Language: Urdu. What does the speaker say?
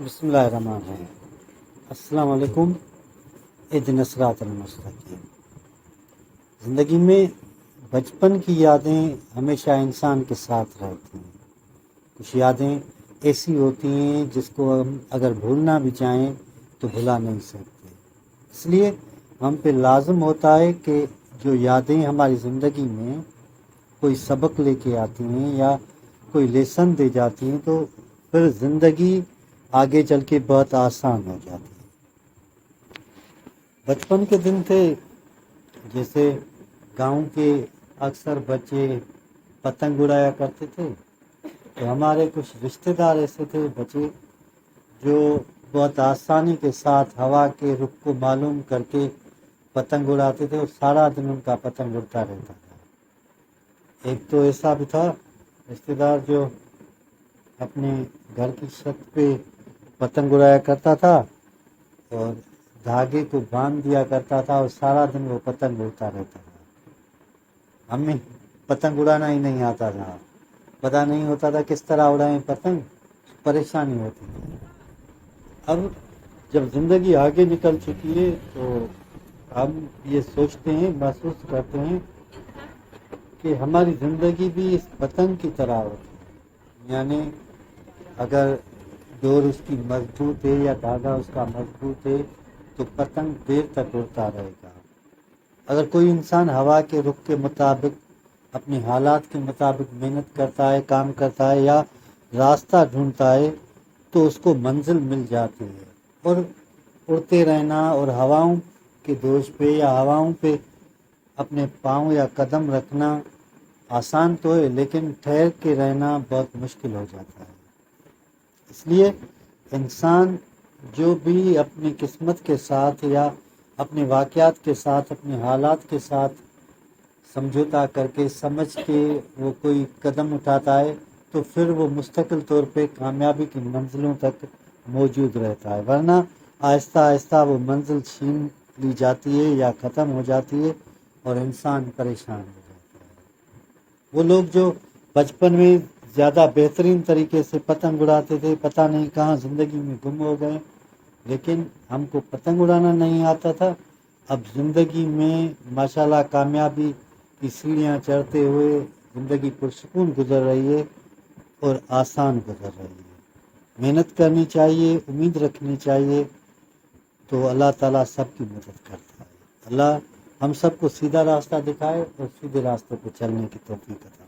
بسم اللہ الرحمن الرحیم۔ السلام علیکم۔ اہدنا الصراط المستقیم۔ زندگی میں بچپن کی یادیں ہمیشہ انسان کے ساتھ رہتی ہیں۔ کچھ یادیں ایسی ہوتی ہیں جس کو ہم اگر بھولنا بھی چاہیں تو بھلا نہیں سکتے، اس لیے ہم پہ لازم ہوتا ہے کہ جو یادیں ہماری زندگی میں کوئی سبق لے کے آتی ہیں یا کوئی لیسن دے جاتی ہیں تو پھر زندگی آگے چل کے بہت آسان ہو جاتی ہے۔ بچپن کے دن تھے، جیسے گاؤں کے اکثر بچے پتنگ اڑایا کرتے تھے، تو ہمارے کچھ رشتہ دار ایسے تھے بچے جو بہت آسانی کے ساتھ ہوا کے رخ کو معلوم کر کے پتنگ اڑاتے تھے اور سارا دن ان کا پتنگ اڑتا رہتا تھا۔ ایک تو ایسا بھی تھا رشتہ دار جو اپنے گھر کی چھت پہ پتنگ اڑایا کرتا تھا اور دھاگے کو باندھ دیا کرتا تھا اور سارا دن وہ پتنگ اڑتا رہتا تھا۔ ہمیں پتنگ اڑانا ہی نہیں آتا تھا، پتہ نہیں ہوتا تھا کس طرح اڑائیں پتنگ، پریشانی ہوتی تھی۔ اب جب زندگی آگے نکل چکی ہے تو ہم یہ سوچتے ہیں، محسوس کرتے ہیں کہ ہماری زندگی بھی اس پتنگ کی طرح ہوتی ہے، یعنی اگر ڈور اس کی مضبوط ہے یا دھاگا اس کا مضبوط ہے تو پتنگ دیر تک اڑتا رہے گا۔ اگر کوئی انسان ہوا کے رخ کے مطابق اپنے حالات کے مطابق محنت کرتا ہے، کام کرتا ہے یا راستہ ڈھونڈتا ہے تو اس کو منزل مل جاتی ہے۔ اور اڑتے رہنا اور ہواؤں کے دوش پہ یا ہواؤں پہ اپنے پاؤں یا قدم رکھنا آسان تو ہے، لیکن ٹھہر کے رہنا بہت مشکل ہو جاتا ہے۔ اس لیے انسان جو بھی اپنی قسمت کے ساتھ یا اپنے واقعات کے ساتھ، اپنے حالات کے ساتھ سمجھوتا کر کے سمجھ کے وہ کوئی قدم اٹھاتا ہے تو پھر وہ مستقل طور پہ کامیابی کی منزلوں تک موجود رہتا ہے، ورنہ آہستہ آہستہ وہ منزل چھین لی جاتی ہے یا ختم ہو جاتی ہے اور انسان پریشان ہو جاتا ہے۔ وہ لوگ جو بچپن میں زیادہ بہترین طریقے سے پتنگ اڑاتے تھے، پتہ نہیں کہاں زندگی میں گم ہو گئے، لیکن ہم کو پتنگ اڑانا نہیں آتا تھا۔ اب زندگی میں ماشاءاللہ کامیابی کی سیڑھیاں چڑھتے ہوئے زندگی پرسکون گزر رہی ہے اور آسان گزر رہی ہے۔ محنت کرنی چاہیے، امید رکھنی چاہیے، تو اللہ تعالیٰ سب کی مدد کرتا ہے۔ اللہ ہم سب کو سیدھا راستہ دکھائے اور سیدھے راستے پہ چلنے کی توفیق عطا